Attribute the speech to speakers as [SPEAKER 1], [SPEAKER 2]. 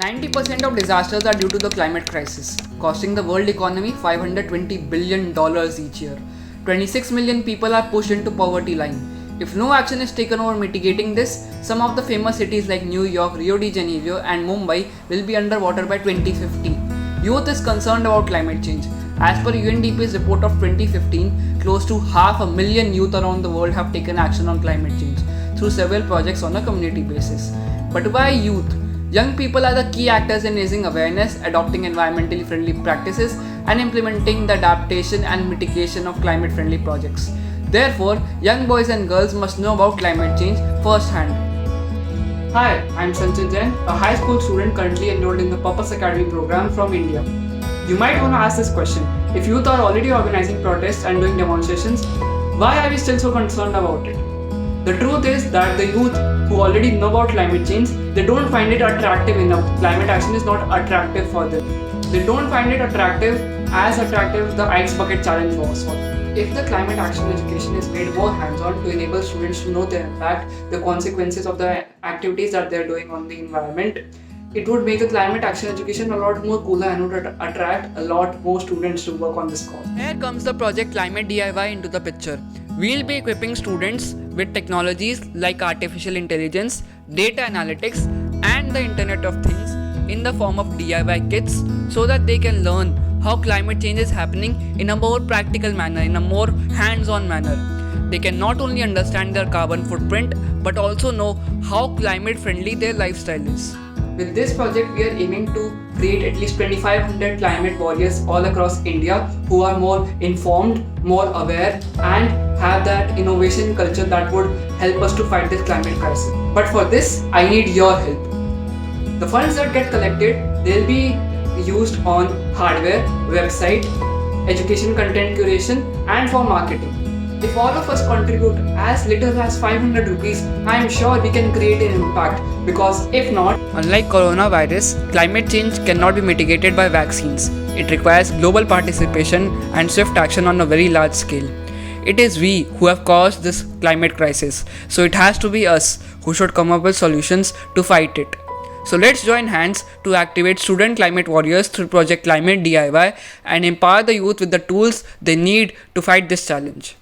[SPEAKER 1] 90% of disasters are due to the climate crisis, costing the world economy $520 billion each year. 26 million people are pushed into poverty line. If no action is taken over mitigating this, some of the famous cities like New York, Rio de Janeiro and Mumbai will be underwater by 2050. Youth is concerned about climate change. As per UNDP's report of 2015, close to 500,000 youth around the world have taken action on climate change through several projects on a community basis. But why youth? Young people are the key actors in raising awareness, adopting environmentally friendly practices, and implementing the adaptation and mitigation of climate friendly projects. Therefore, young boys and girls must know about climate change firsthand. Hi, I'm Sanjay Jain, a high school student currently enrolled in the Purpose Academy program from India. You might want to ask this question: if youth are already organizing protests and doing demonstrations, why are we still so concerned about it? The truth is that the youth who already know about climate change, they don't find it attractive enough. Climate action is not attractive for them. They don't find it attractive as the ice bucket challenge was for them. If the climate action education is made more hands-on to enable students to know the impact, the consequences of the activities that they're doing on the environment, it would make the climate action education a lot more cooler and would attract a lot more students to work on this cause. Here comes the project Climate DIY into the picture. We'll be equipping students with technologies like artificial intelligence, data analytics, and the Internet of Things in the form of DIY kits so that they can learn how climate change is happening in a more practical manner, in a more hands-on manner. They can not only understand their carbon footprint but also know how climate friendly their lifestyle is. With this project, we are aiming to create at least 2,500 climate warriors all across India who are more informed, more aware, and have that innovation culture that would help us to fight this climate crisis. But for this, I need your help. The funds that get collected, they'll be used on hardware, website, education content curation, and for marketing. If all of us contribute as little as 500 rupees, I am sure we can create an impact, because if not, unlike coronavirus, climate change cannot be mitigated by vaccines. It requires global participation and swift action on a very large scale. It is we who have caused this climate crisis, so it has to be us who should come up with solutions to fight it. So let's join hands to activate student climate warriors through Project Climate DIY and empower the youth with the tools they need to fight this challenge.